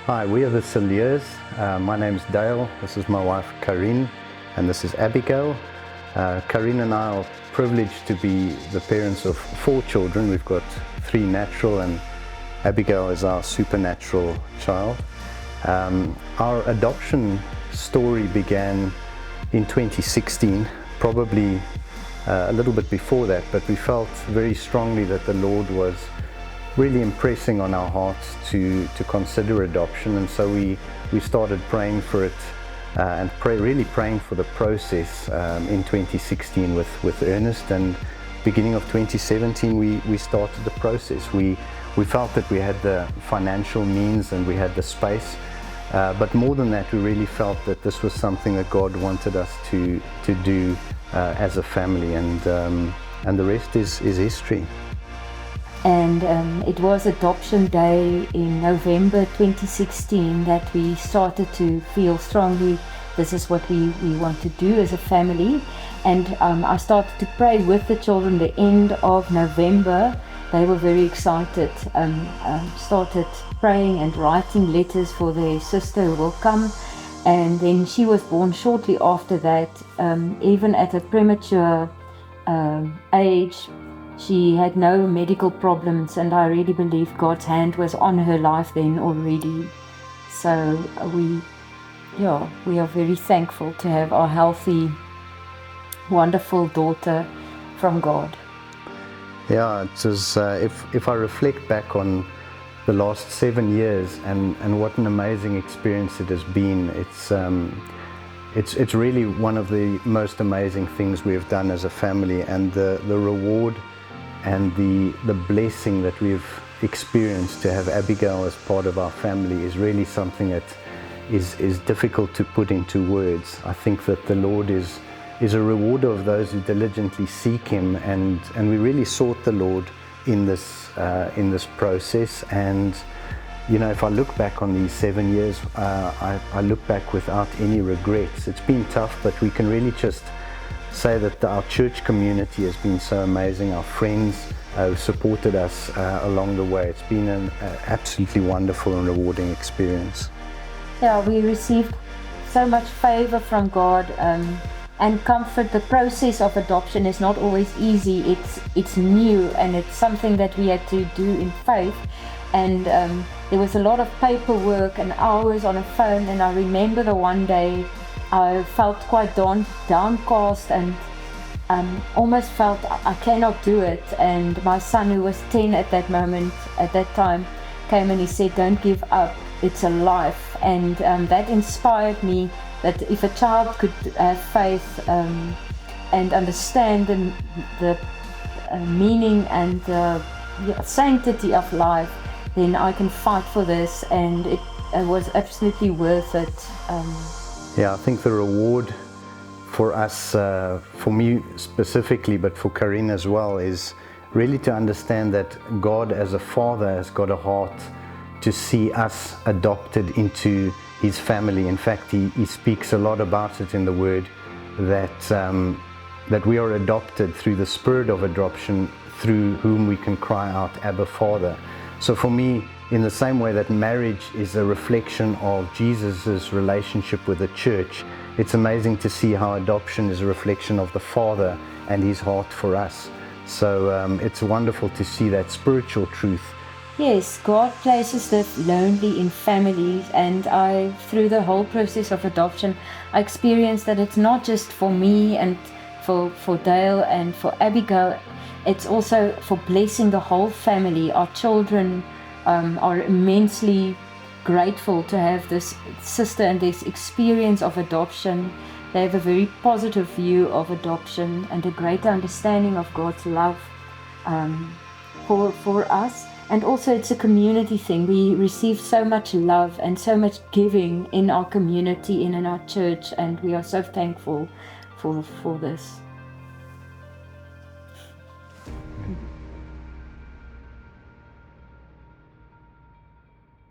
Hi, we are the Cilliers. My name's Dale, this is my wife Karine, and this is Abigail. Karine and I are privileged to be the parents of 4 children. We've got 3 natural and Abigail is our supernatural child. Our adoption story began in 2016, probably a little bit before that, but we felt very strongly that the Lord was really impressing on our hearts to consider adoption, and so we started praying for it and really praying for the process in 2016 with earnest, and beginning of 2017 we started the process. We felt that we had the financial means and we had the space, but more than that, we really felt that this was something that God wanted us to do as a family, and the rest is history. And it was adoption day in November 2016 that we started to feel strongly this is what we want to do as a family. And I started to pray with the children the end of November. They were very excited, started praying and writing letters for their sister who will come. And then she was born shortly after that, even at a premature age. She had no medical problems, and I really believe God's hand was on her life then already. So we are very thankful to have our healthy, wonderful daughter from God. Yeah, it was, if I reflect back on the last 7 years and what an amazing experience it has been, it's really one of the most amazing things we have done as a family, and the reward and the blessing that we've experienced to have Abigail as part of our family is really something that is difficult to put into words. I think that the Lord is a rewarder of those who diligently seek Him, and we really sought the Lord in this process. And if I look back on these 7 years, I look back without any regrets. It's been tough, but we can really just say that our church community has been so amazing. Our friends who supported us along the way. It's been an absolutely wonderful and rewarding experience. Yeah, we received so much favor from God and comfort. The process of adoption is not always easy. It's new, and it's something that we had to do in faith. And there was a lot of paperwork and hours on a phone, and I remember the one day I felt quite downcast and almost felt I cannot do it. And my son, who was 10 at that time, came and he said, "Don't give up, it's a life." And that inspired me that if a child could have faith and understand the meaning and the sanctity of life, then I can fight for this, and it was absolutely worth it. Yeah, I think the reward for us, for me specifically, but for Karine as well, is really to understand that God as a father has got a heart to see us adopted into His family. In fact, He speaks a lot about it in the Word, that we are adopted through the spirit of adoption, through whom we can cry out, "Abba, Father." So for me, in the same way that marriage is a reflection of Jesus' relationship with the church, it's amazing to see how adoption is a reflection of the Father and His heart for us. So it's wonderful to see that spiritual truth. Yes, God places the lonely in families, and through the whole process of adoption, I experienced that it's not just for me and for Dale and for Abigail, it's also for blessing the whole family. Our children are immensely grateful to have this sister and this experience of adoption. They have a very positive view of adoption and a greater understanding of God's love for us. And also it's a community thing. We receive so much love and so much giving in our community and in our church, and we are so thankful for this.